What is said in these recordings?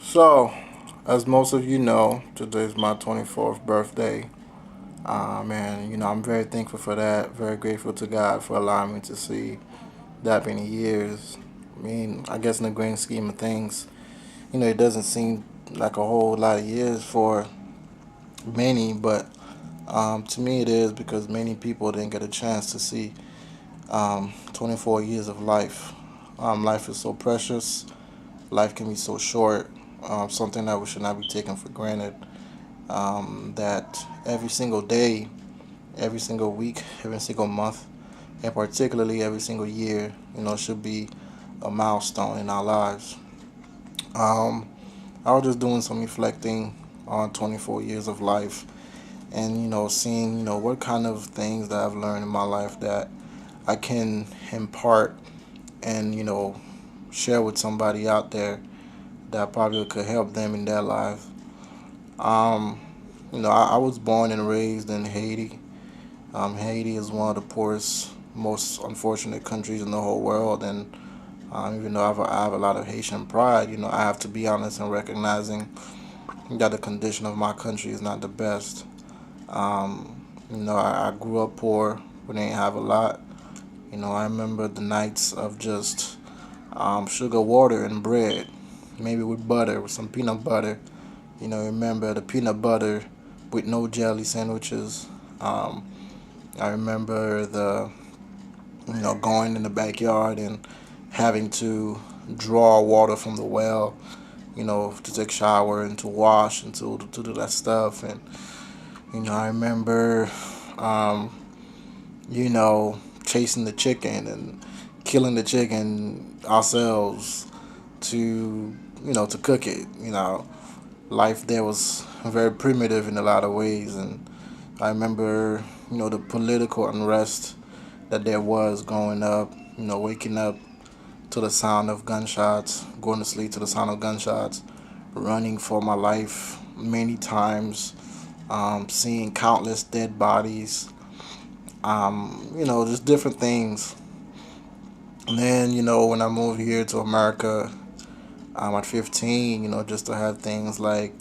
So, as most of you know, today is my 24th birthday. And, I'm very thankful for that. Very grateful to God for allowing me to see that many years. I mean, I guess in the grand scheme of things, it doesn't seem like a whole lot of years for many, but to me it is because many people didn't get a chance to see 24 years of life. Life is so precious. Life can be so short. Something that we should not be taken for granted. That every single day, every single week, every single month, and particularly every single year, should be a milestone in our lives. Um, I was just doing some reflecting on 24 years of life and, seeing, what kind of things that I've learned in my life that I can impart and, share with somebody out there that probably could help them in their life. Um, I was born and raised in Haiti. Haiti is one of the poorest, most unfortunate countries in the whole world, and even though I have a lot of Haitian pride, I have to be honest in recognizing that the condition of my country is not the best. I grew up poor. We didn't have a lot. I remember the nights of just sugar water and bread, maybe with butter, with some peanut butter. Remember the peanut butter with no jelly sandwiches. Um, I remember going in the backyard and having to draw water from the well, to take shower and to wash and to do that stuff. And, I remember, um, chasing the chicken and killing the chicken ourselves to cook it. Life there was very primitive in a lot of ways. And I remember, the political unrest that there was growing up, waking up to the sound of gunshots, going to sleep to the sound of gunshots, running for my life many times, seeing countless dead bodies, just different things. And then, when I moved here to America at 15, just to have things like,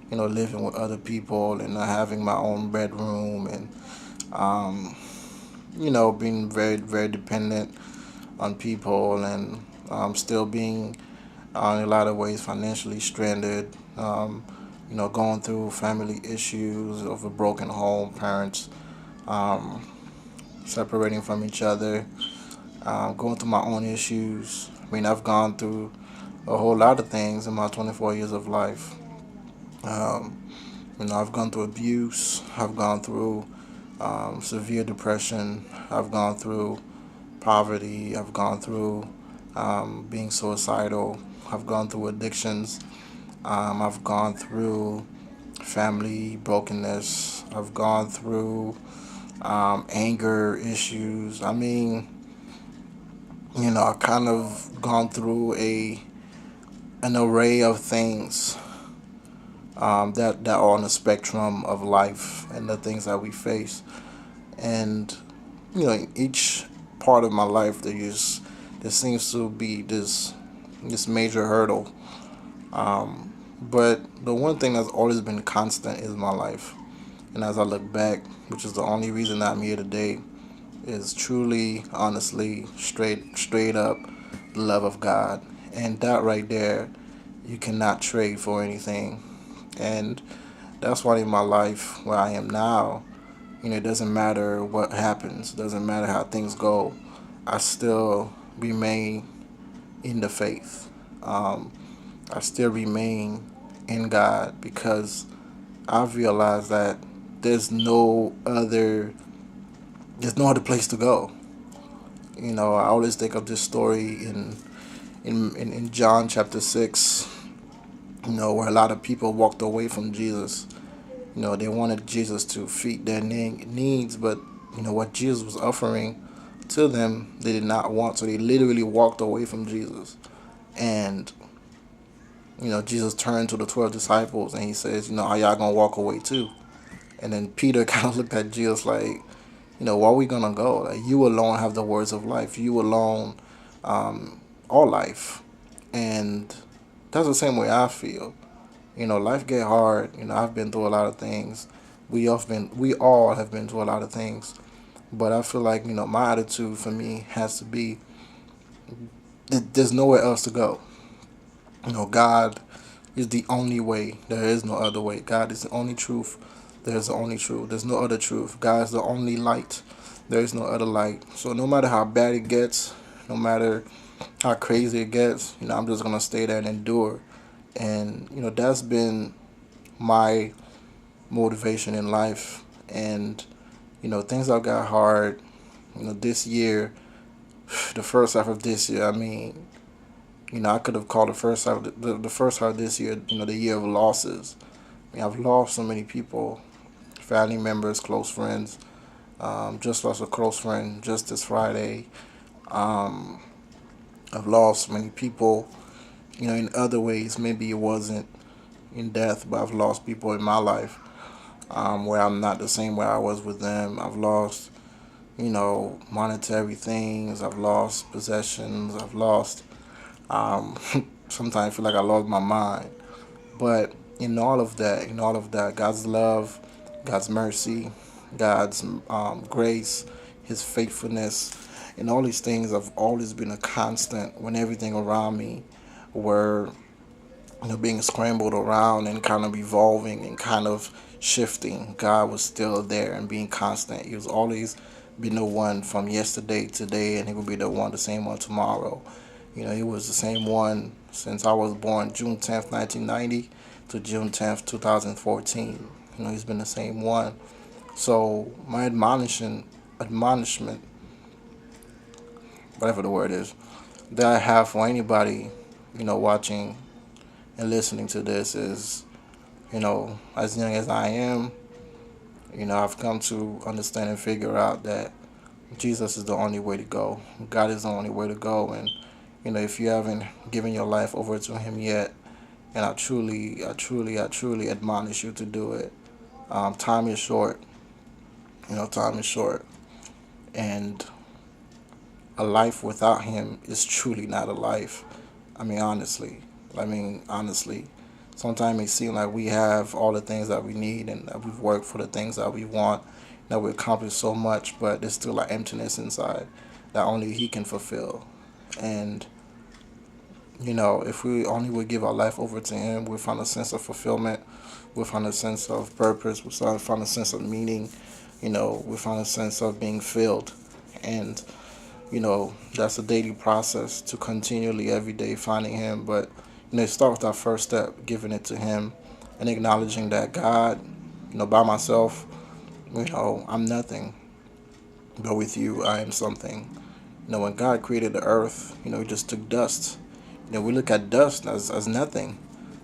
living with other people and having my own bedroom and, um, being very, very dependent on people and still being in a lot of ways financially stranded. Going through family issues of a broken home, parents um, separating from each other, going through my own issues. I mean, I've gone through a whole lot of things in my 24 years of life. Um, I've gone through abuse. I've gone through severe depression. I've gone through poverty. I've gone through being suicidal. I've gone through addictions. I've gone through family brokenness. I've gone through anger issues. I mean, I've kind of gone through a an array of things that are on the spectrum of life and the things that we face. And in each part of my life, there seems to be this major hurdle. But the one thing that's always been constant is my life. And as I look back, which is the only reason that I'm here today, is truly, honestly, straight up the love of God. And that right there, you cannot trade for anything. And that's why in my life, where I am now, it doesn't matter what happens, it doesn't matter how things go, I still remain in the faith. Um, I still remain in God because I've realized that there's no other there's no other place to go. I always think of this story in John chapter 6, where a lot of people walked away from Jesus. They wanted Jesus to feed their needs, but what Jesus was offering to them, they did not want. So they literally walked away from Jesus. And Jesus turned to the 12 disciples and he says, are y'all gonna walk away too? And then Peter kind of looked at Jesus like, where are we gonna go? Like, you alone have the words of life. You alone, all life. And that's the same way I feel. Life get hard. I've been through a lot of things. We all have been through a lot of things. But I feel like, my attitude for me has to be there's nowhere else to go. God is the only way. There is no other way. God is the only truth. There's the only truth. There's no other truth. God is the only light. There is no other light. So no matter how bad it gets, no matter how crazy it gets, I'm just gonna stay there and endure. And that's been my motivation in life. And things have got hard. This year, the first half of this year. I mean, I could have called the first half, the first half of this year, the year of losses. I've lost so many people, family members, close friends. Just lost a close friend just this Friday. Um, I've lost many people, in other ways. Maybe it wasn't in death, but I've lost people in my life where I'm not the same way I was with them. I've lost, monetary things. I've lost possessions. I've lost. Um, Sometimes I feel like I lost my mind. But in all of that, God's love, God's mercy, God's grace, His faithfulness, and all these things have always been a constant when everything around me were being scrambled around and kind of evolving and kind of shifting. God was still there and being constant. He was always been the one from yesterday, today, and He will be the one, the same one tomorrow. He was the same one since I was born, June 10th, 1990 to June 10th, 2014. He's been the same one. So my admonishment, whatever the word is, that I have for anybody, watching and listening to this is, as young as I am, I've come to understand and figure out that Jesus is the only way to go. God is the only way to go. And, if you haven't given your life over to Him yet, and I truly admonish you to do it. Time is short. Time is short. And a life without Him is truly not a life. I mean, honestly. Honestly. Sometimes it seems like we have all the things that we need and that we've worked for the things that we want, that we accomplish so much, but there's still an emptiness inside that only He can fulfill. And, if we only would give our life over to Him, we'll find a sense of fulfillment, we'll find a sense of purpose, we'll find a sense of meaning, we'll find a sense of being filled. And that's a daily process to continually every day finding Him. But start with our first step, giving it to Him, and acknowledging that God, by myself, I'm nothing, but with you, I am something. When God created the earth, He just took dust. We look at dust as nothing,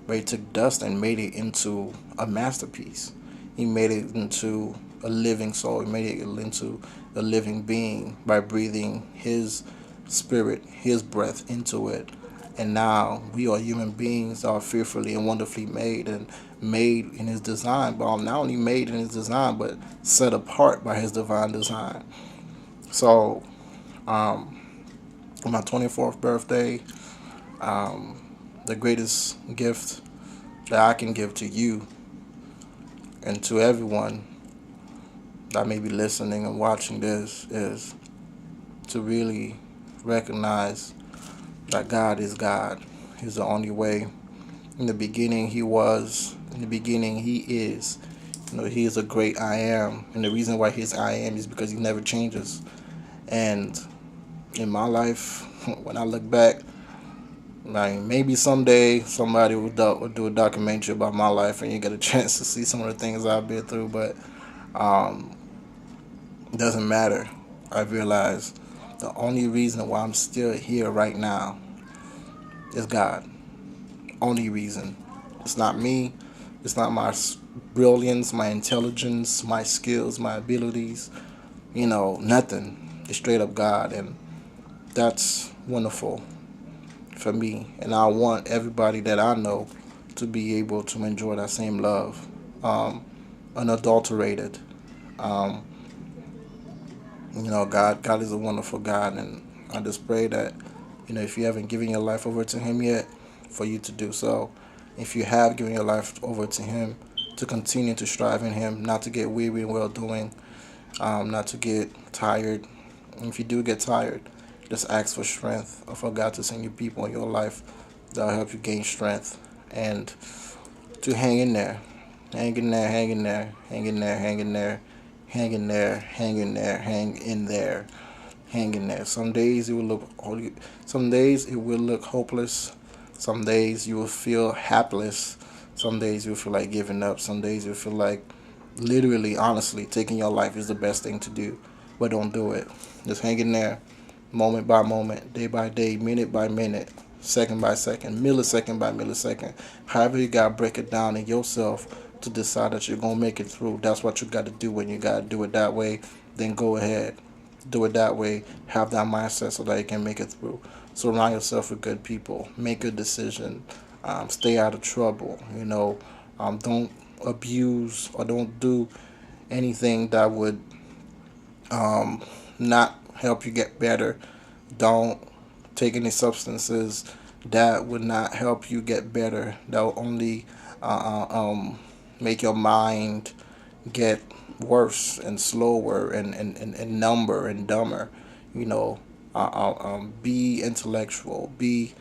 but He took dust and made it into a masterpiece. He made it into a living soul. He made it into a living being by breathing His spirit, His breath into it. And now we are human beings that are fearfully and wonderfully made, and made in His design, but not only made in His design, but set apart by His divine design. So, on my 24th birthday, the greatest gift that I can give to you and to everyone that may be listening and watching this is to really recognize that God is God. He's the only way. In the beginning, He was. In the beginning, He is. He is a great I am. And the reason why He's I am is because He never changes. And in my life, when I look back, maybe someday somebody will do a documentary about my life and you get a chance to see some of the things I've been through. But it doesn't matter. I realize the only reason why I'm still here right now is God. Only reason. It's not me. It's not my brilliance, my intelligence, my skills, my abilities. Nothing. It's straight up God. And that's wonderful for me. And I want everybody that I know to be able to enjoy that same love, unadulterated. Um, God is a wonderful God. And I just pray that, if you haven't given your life over to Him yet, for you to do so. If you have given your life over to Him, to continue to strive in Him, not to get weary in well doing, not to get tired. And if you do get tired, just ask for strength or for God to send you people in your life that'll help you gain strength and to hang in there. Hang in there, hang in there, hang in there, hang in there, hang in there, hang in there, hang in there, hang in there. Some days it will look hopeless. Some days you will feel hapless. Some days you'll feel like giving up. Some days you'll feel like literally, honestly, taking your life is the best thing to do. But don't do it. Just hang in there, moment by moment, day by day, minute by minute, second by second, millisecond by millisecond. However you gotta break it down in yourself to decide that you're gonna make it through. That's what you gotta do. When you gotta do it that way, then go ahead. Do it that way. Have that mindset so that you can make it through. Surround yourself with good people. Make a decision. Stay out of trouble. Don't abuse or don't do anything that would not help you get better. Don't take any substances that would not help you get better. That will only make your mind get worse and slower and number and dumber. You know, be intellectual, be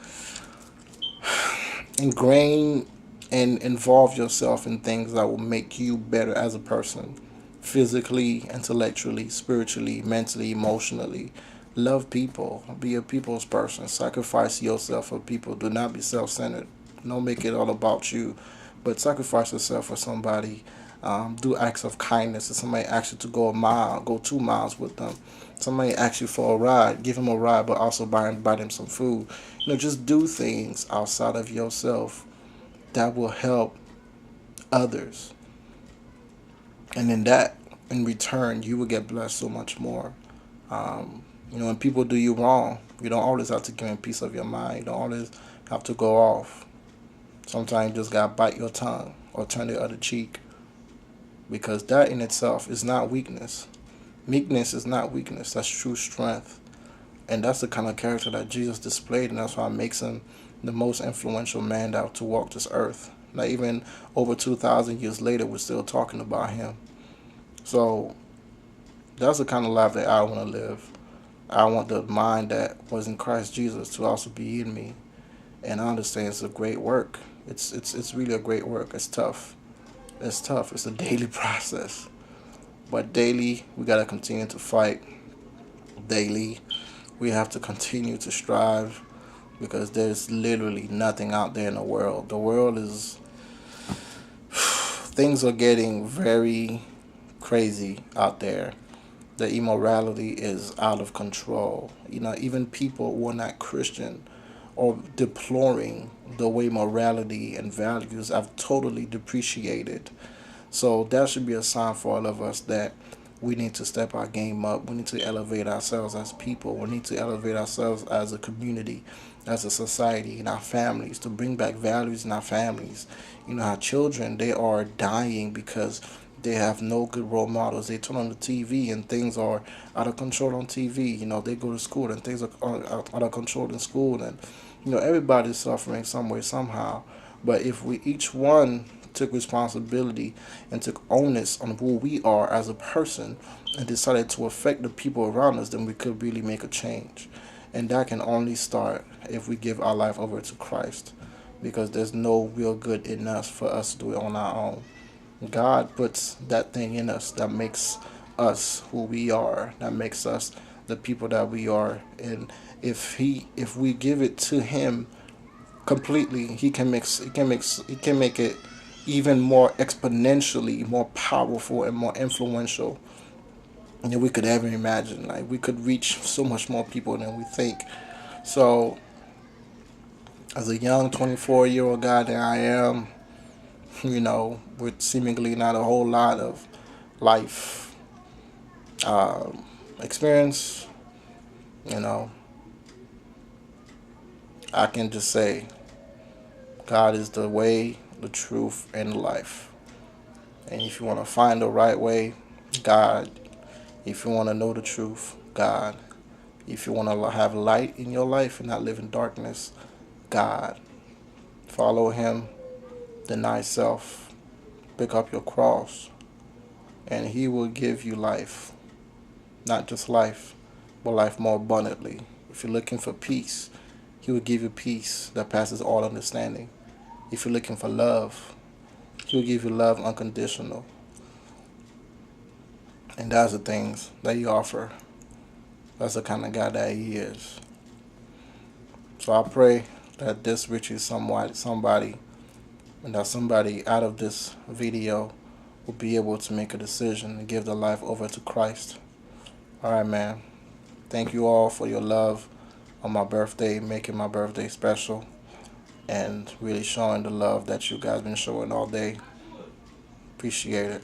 ingrained and involve yourself in things that will make you better as a person, physically, intellectually, spiritually, mentally, emotionally. Love people. Be a people's person. Sacrifice yourself for people. Do not be self-centered. Don't make it all about you, but sacrifice yourself for somebody. Do acts of kindness. If somebody asks you to go a mile, go 2 miles with them. Somebody asks you for a ride, give them a ride, but also buy them some food. Just do things outside of yourself that will help others, and in return, you will get blessed so much more. When people do you wrong, you don't always have to give them peace of your mind. You don't always have to go off. Sometimes you just gotta bite your tongue or turn the other cheek, because that in itself is not weakness. Meekness is not weakness. That's true strength, and that's the kind of character that Jesus displayed, and that's why it makes him the most influential man that to walk this earth. Like, even over 2,000 years later, we're still talking about him. So that's the kind of life that I want to live. I want the mind that was in Christ Jesus to also be in me. And I understand it's a great work. It's really a great work. It's tough. It's tough. It's a daily process. But daily, we got to continue to fight. Daily, we have to continue to strive, because there's literally nothing out there in the world. The world is... things are getting very crazy out there. The immorality is out of control. Even people who are not Christian are deploring the way morality and values have totally depreciated. So that should be a sign for all of us that we need to step our game up. We need to elevate ourselves as people. We need to elevate ourselves as a community, as a society, in our families, to bring back values in our families. Our children, they are dying because they have no good role models. They turn on the TV and things are out of control on TV. They go to school and things are out of control in school. And, everybody's suffering some way, somehow. But if we each one took responsibility and took onus on who we are as a person and decided to affect the people around us, then we could really make a change. And that can only start if we give our life over to Christ, because there's no real good in us for us to do it on our own. God puts that thing in us that makes us who we are, that makes us the people that we are. And if we give it to him completely, he can make it even more exponentially more powerful and more influential than we could ever imagine. Like, we could reach so much more people than we think. So, as a young 24-year-old guy that I am, with seemingly not a whole lot of life experience, you know, I can just say God is the way, the truth, and the life. And if you want to find the right way, God. If you want to know the truth, God. If you want to have light in your life and not live in darkness, God. follow Him, deny self, pick up your cross, and He will give you life. Not just life, but life more abundantly. If you're looking for peace, He will give you peace that passes all understanding. If you're looking for love, He will give you love unconditional. And that's the things that He offer. That's the kind of God that He is. So I pray that this reaches somebody, and that somebody out of this video will be able to make a decision and give their life over to Christ. Alright, man. Thank you all for your love on my birthday, making my birthday special, and really showing the love that you guys been showing all day. Appreciate it.